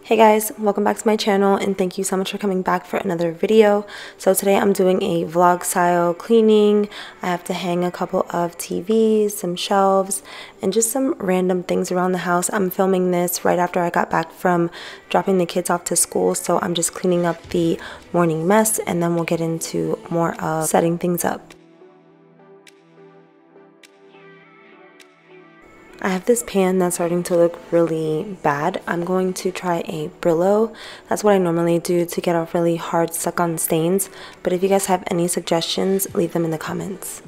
Hey guys, welcome back to my channel and thank you so much for coming back for another video. So today I'm doing a vlog style cleaning. I have to hang a couple of TVs, some shelves, and just some random things around the house. I'm filming this right after I got back from dropping the kids off to school, so I'm just cleaning up the morning mess and then we'll get into more of setting things up. I have this pan that's starting to look really bad. I'm going to try a Brillo. That's what I normally do to get off really hard stuck-on stains. But if you guys have any suggestions, leave them in the comments.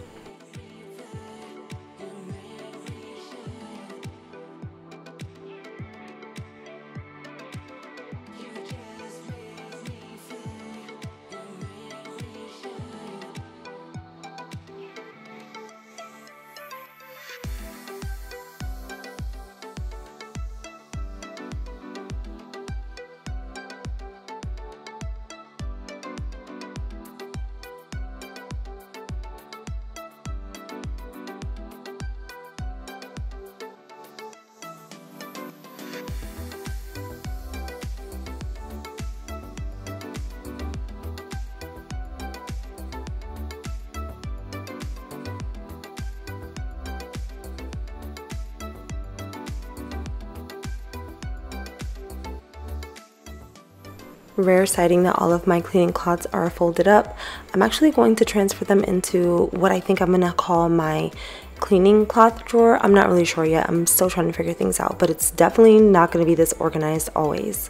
Rare sighting that all of my cleaning cloths are folded up. I'm actually going to transfer them into what I think I'm gonna call my cleaning cloth drawer. I'm not really sure yet. I'm still trying to figure things out, but it's definitely not gonna be this organized always.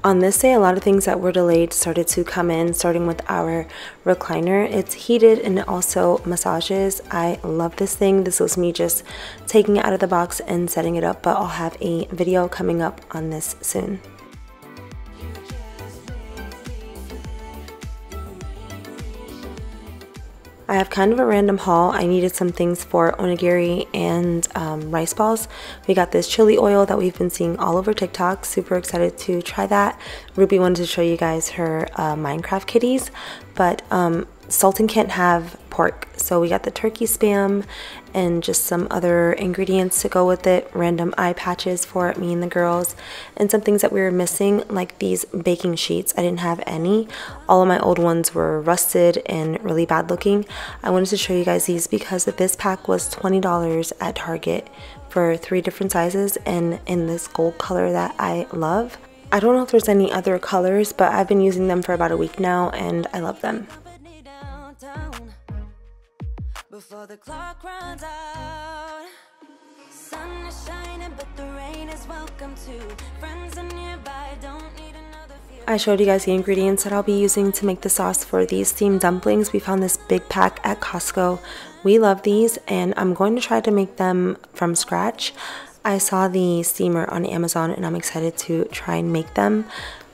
On this day, a lot of things that were delayed started to come in, starting with our recliner. It's heated and it also massages. I love this thing. This was me just taking it out of the box and setting it up, but I'll have a video coming up on this soon. I have kind of a random haul. I needed some things for onigiri and rice balls. We got this chili oil that we've been seeing all over TikTok. Super excited to try that. Ruby wanted to show you guys her Minecraft kitties, but Sultan can't have pork, so we got the turkey spam and just some other ingredients to go with it, random eye patches for me and the girls, and some things that we were missing, like these baking sheets. I didn't have any. All of my old ones were rusted and really bad looking. I wanted to show you guys these because this pack was $20 at Target for 3 different sizes and in this gold color that I love. I don't know if there's any other colors, but I've been using them for about a week now and I love them. Before the clock runs out, sun is shining, but the rain is welcome too. Friends are nearby, don't need another view. I showed you guys the ingredients that I'll be using to make the sauce for these steamed dumplings. We found this big pack at Costco. We love these and I'm going to try to make them from scratch. I saw the steamer on Amazon and I'm excited to try and make them.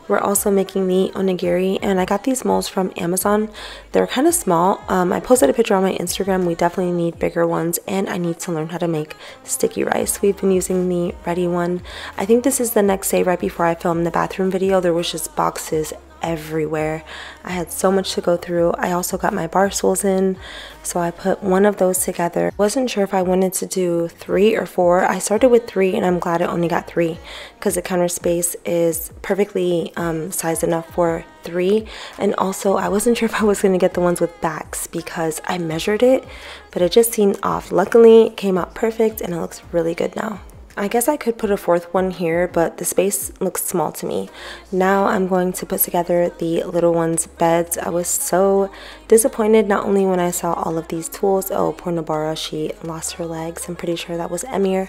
We're also making the onigiri, and I got these molds from Amazon. They're kind of small. I posted a picture on my Instagram. We definitely need bigger ones, and I need to learn how to make sticky rice. We've been using the ready one. I think this is the next day right before I filmed the bathroom video. There was just boxes everywhere. I had so much to go through. I also got my bar stools in, so I put one of those together. Wasn't sure if I wanted to do 3 or 4. I started with 3 and I'm glad I only got 3 because the counter space is perfectly sized enough for 3. And also I wasn't sure if I was going to get the ones with backs because I measured it, but it just seemed off. Luckily it came out perfect and it looks really good now. I guess I could put a 4th one here, but the space looks small to me. Now I'm going to put together the little ones' beds. I was so disappointed not only when I saw all of these tools. Oh, poor Nabara, she lost her legs. I'm pretty sure that was Emir.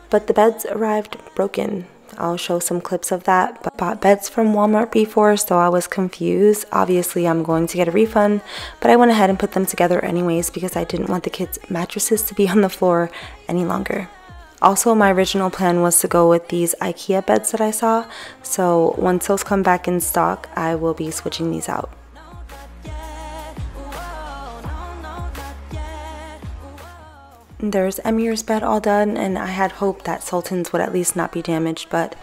But the beds arrived broken. I'll show some clips of that. But bought beds from Walmart before, so I was confused. Obviously, I'm going to get a refund, but I went ahead and put them together anyways because I didn't want the kids' mattresses to be on the floor any longer. Also, my original plan was to go with these IKEA beds that I saw, so once those come back in stock, I will be switching these out. There's Emir's bed all done, and I had hoped that Sultan's would at least not be damaged, but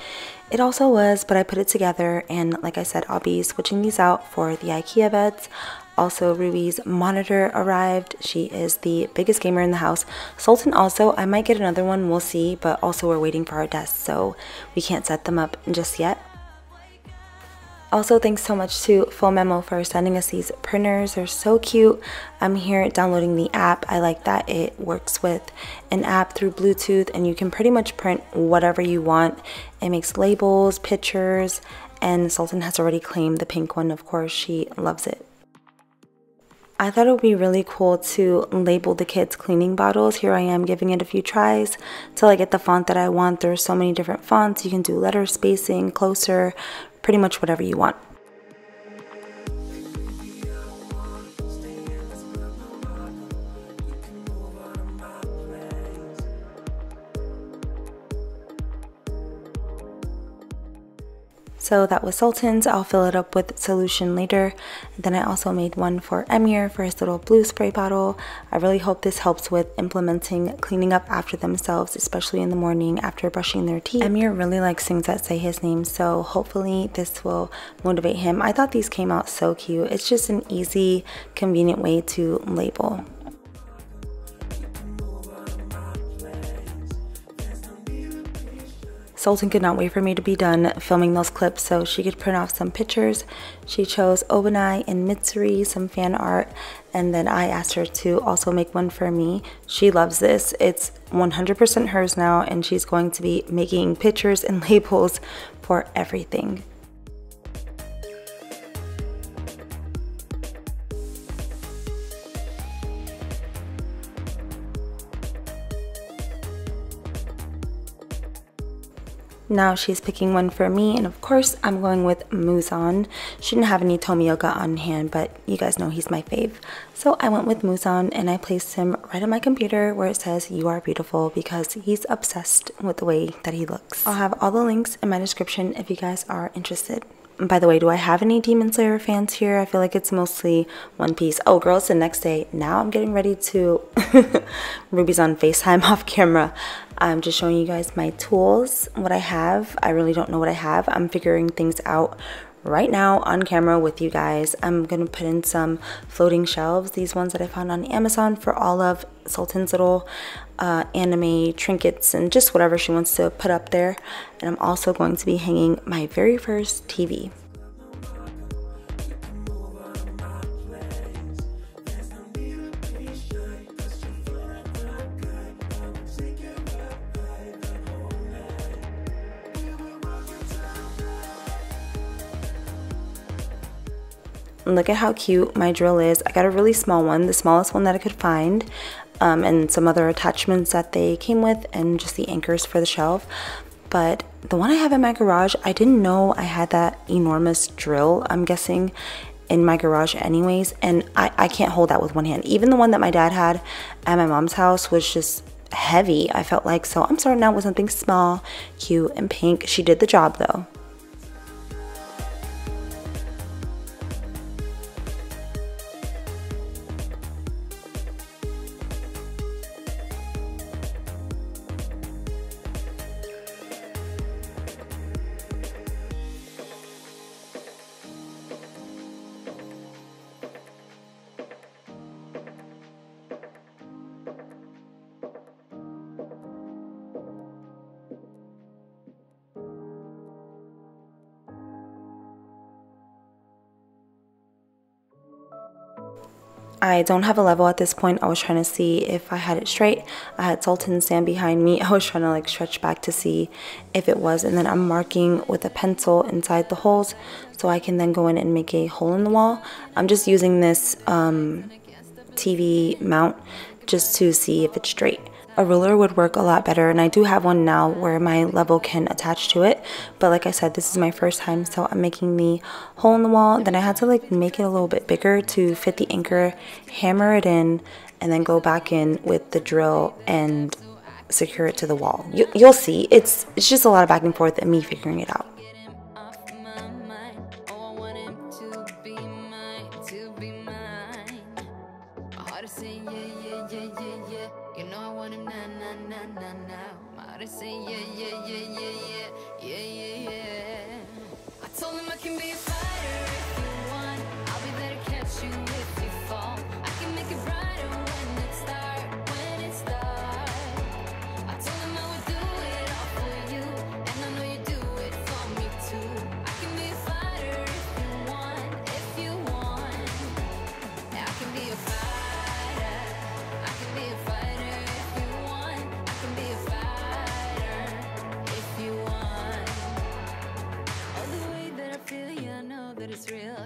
it also was. But I put it together, and like I said, I'll be switching these out for the IKEA beds. Also, Ruby's monitor arrived. She is the biggest gamer in the house. Sultan also, I might get another one, we'll see, but also we're waiting for our desks, so we can't set them up just yet. Also, thanks so much to Full Memo for sending us these printers. They're so cute. I'm here downloading the app. I like that it works with an app through Bluetooth and you can pretty much print whatever you want. It makes labels, pictures, and Sultan has already claimed the pink one. Of course, she loves it. I thought it would be really cool to label the kids' cleaning bottles. Here I am giving it a few tries till I get the font that I want. There's so many different fonts. You can do letter spacing, closer, pretty much whatever you want. So that was Sultan's. I'll fill it up with solution later. Then I also made one for Emir for his little blue spray bottle. I really hope this helps with implementing cleaning up after themselves, especially in the morning after brushing their teeth. Emir really likes things that say his name, so hopefully this will motivate him. I thought these came out so cute. It's just an easy, convenient way to label. Sultan could not wait for me to be done filming those clips so she could print off some pictures. She chose Obanai and Mitsuri, some fan art, and then I asked her to also make one for me. She loves this. It's 100% hers now, and she's going to be making pictures and labels for everything. Now she's picking one for me, and of course I'm going with Muzan. She didn't have any Tomioka on hand, but you guys know he's my fave. So I went with Muzan and I placed him right on my computer where it says "You are beautiful" because he's obsessed with the way that he looks. I'll have all the links in my description if you guys are interested. By the way, do I have any Demon Slayer fans here? I feel like it's mostly One Piece. Oh, girl, it's the next day. Now I'm getting ready to... Ruby's on FaceTime off camera. I'm just showing you guys my tools, what I have. I really don't know what I have. I'm figuring things out right now on camera with you guys. I'm gonna put in some floating shelves, these ones that I found on Amazon, for all of Sultan's little anime trinkets and just whatever she wants to put up there. And I'm also going to be hanging my very first TV. Look at how cute my drill is. I got a really small one, the smallest one that I could find, and some other attachments that they came with, and just the anchors for the shelf. But the one I have in my garage, I didn't know I had that enormous drill, I'm guessing, in my garage anyways, and I can't hold that with one hand. Even the one that my dad had at my mom's house was just heavy, I felt like. So I'm starting out with something small, cute, and pink. She did the job though. I don't have a level at this point. I was trying to see if I had it straight. I had Sultan stand behind me. I was trying to like stretch back to see if it was, and then I'm marking with a pencil inside the holes so I can then go in and make a hole in the wall. I'm just using this TV mount just to see if it's straight. A ruler would work a lot better, and I do have one now where my level can attach to it, but like I said, this is my first time, so I'm making the hole in the wall. Then I had to like make it a little bit bigger to fit the anchor, hammer it in, and then go back in with the drill and secure it to the wall. You'll see, it's just a lot of back and forth and me figuring it out.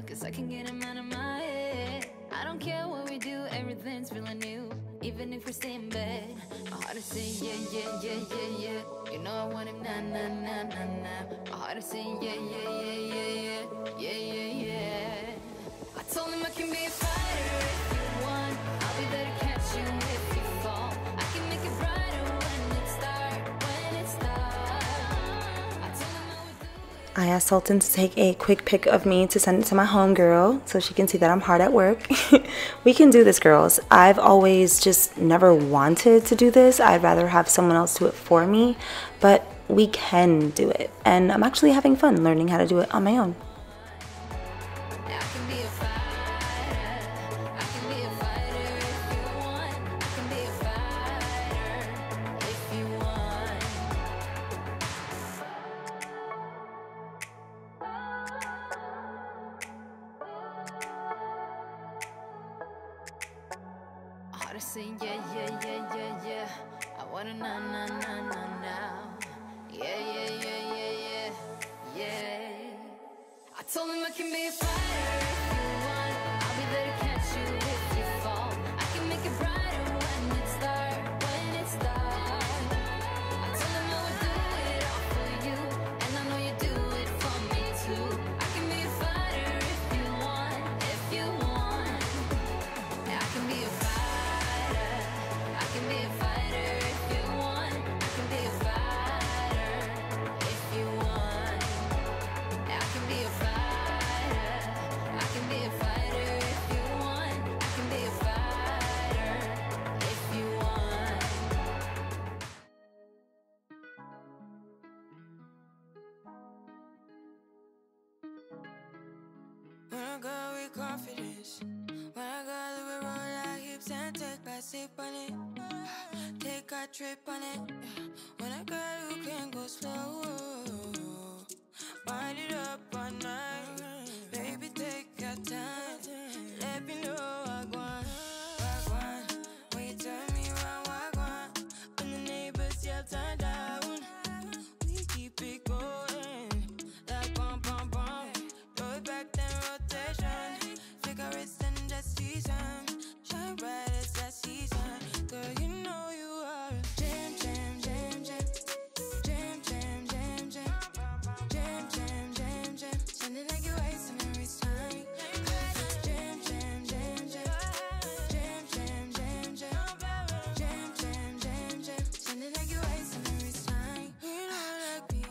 Cause I can get him out of my head. I don't care what we do, everything's feeling new. Even if we stay in bed, my heart is saying yeah, yeah, yeah, yeah, yeah. You know I want him nah, nah, nah, nah, nah. My heart is saying yeah, yeah, yeah, yeah, yeah, yeah, yeah, yeah. I told him I can be a fighter if you want. I'll be there to catch you if you fall. I can make it brighter when it starts. I told him I would do it. I asked Sultan to take a quick pic of me to send it to my homegirl so she can see that I'm hard at work. We can do this, girls. I've always just never wanted to do this. I'd rather have someone else do it for me, but we can do it. And I'm actually having fun learning how to do it on my own. Saying yeah, yeah, yeah, yeah, yeah. I wanna na na na na now. Yeah, yeah, yeah, yeah, yeah, yeah. I told him I can be a fighter if you want. I'll be there to catch you if you fall. I can make it brighter when it starts. I told him I would do it all for you, and I know you do it for me too. I can be a fighter if you want, if you want. Yeah, I can be a fighter. I can be a fighter if you want. I can be a fighter if you want. I can be a fighter. I can be a fighter if you want. I can be a fighter if you want. When I go with confidence, when I go with roll like hips and take my sip on it. Take a trip on it. When I got you can go slow. Wind it up all night. Baby, take your time. Let me know what I want. When you turn me around, what I want. When the neighbors yell turn down, we keep it going. Like bum bum bum. Throw it back then rotation. Cigarettes and the season. Shine bright as that season. Girl, you know you are jam, jam, jam, jam. Jam, jam, jam, jam. Jam, jam, jam, jam. Sounding like you're wasting every time. Jam, jam, jam, jam. Jam, jam, jam, jam. Jam, jam, jam, jam. Sounding like you're wasting every time. We not like me.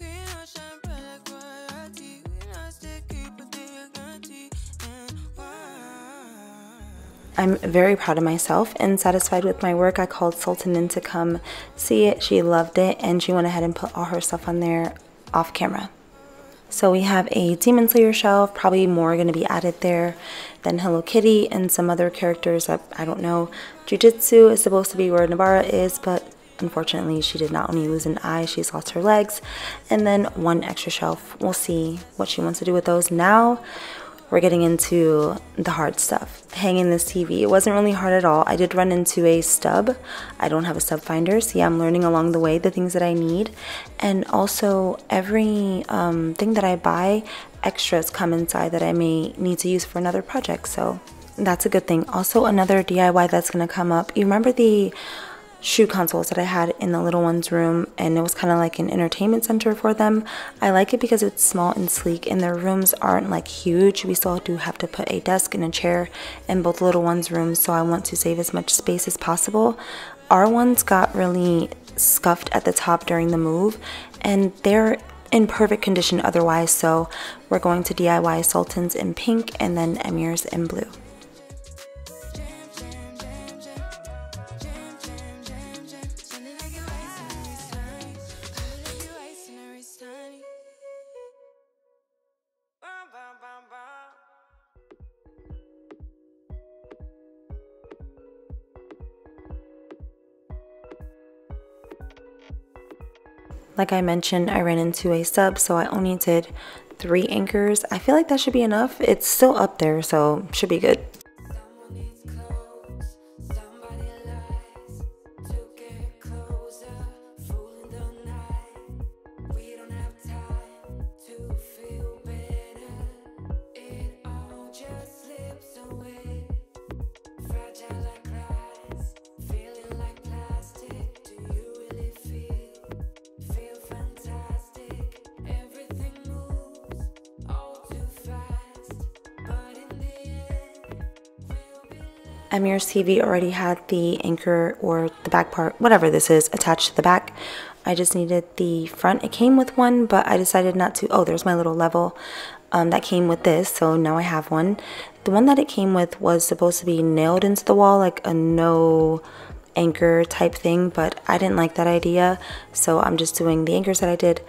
We not shine bright like royalty. We not sticky, but they guarantee. And why? I'm very proud of myself and satisfied with my work. I called Sultan in to come see it. She loved it, and she went ahead and put all her stuff on there off camera. So we have a Demon Slayer shelf, probably more going to be added there, then Hello Kitty and some other characters that I don't know. Jujutsu is supposed to be where Nabara is, but unfortunately she did not only lose an eye, she's lost her legs. And then one extra shelf. We'll see what she wants to do with those. Now we're getting into the hard stuff. Hanging this TV, it wasn't really hard at all. I did run into a stub. I don't have a stub finder, so yeah, I'm learning along the way the things that I need. And also every thing that I buy, extras come inside that I may need to use for another project, so that's a good thing. Also, another DIY that's gonna come up, you remember the shoe consoles that I had in the little one's room, and it was kind of like an entertainment center for them. I like it because it's small and sleek, and their rooms aren't like huge. We still do have to put a desk and a chair in both little one's rooms, so I want to save as much space as possible. Our ones got really scuffed at the top during the move, and they're in perfect condition otherwise, so we're going to DIY Sultan's in pink and then Emir's in blue. Like I mentioned, I ran into a sub, so I only did 3 anchors. I feel like that should be enough. It's still up there, so should be good. Someone needs clothes, somebody lies to get closer, fooling the night. We don't have time to feel better. It all just slips away. Fragile like glass, feeling like plastic. Do you really feel fantastic? Everything moves all too fast, but in the end Emir's TV already had the anchor or the back part, whatever this is, attached to the back. I just needed the front. It came with one, but I decided not to. Oh, there's my little level that came with this, so now I have one. The one that it came with was supposed to be nailed into the wall, like a no anchor type thing, but I didn't like that idea, so I'm just doing the anchors that I did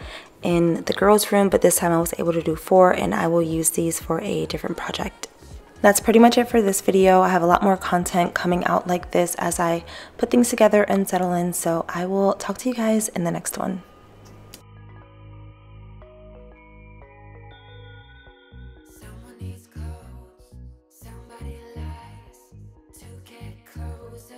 in the girls' room, but this time I was able to do 4, and I will use these for a different project. That's pretty much it for this video. I have a lot more content coming out like this as I put things together and settle in, so I will talk to you guys in the next one. someone needs clothes, somebody lies to get closer,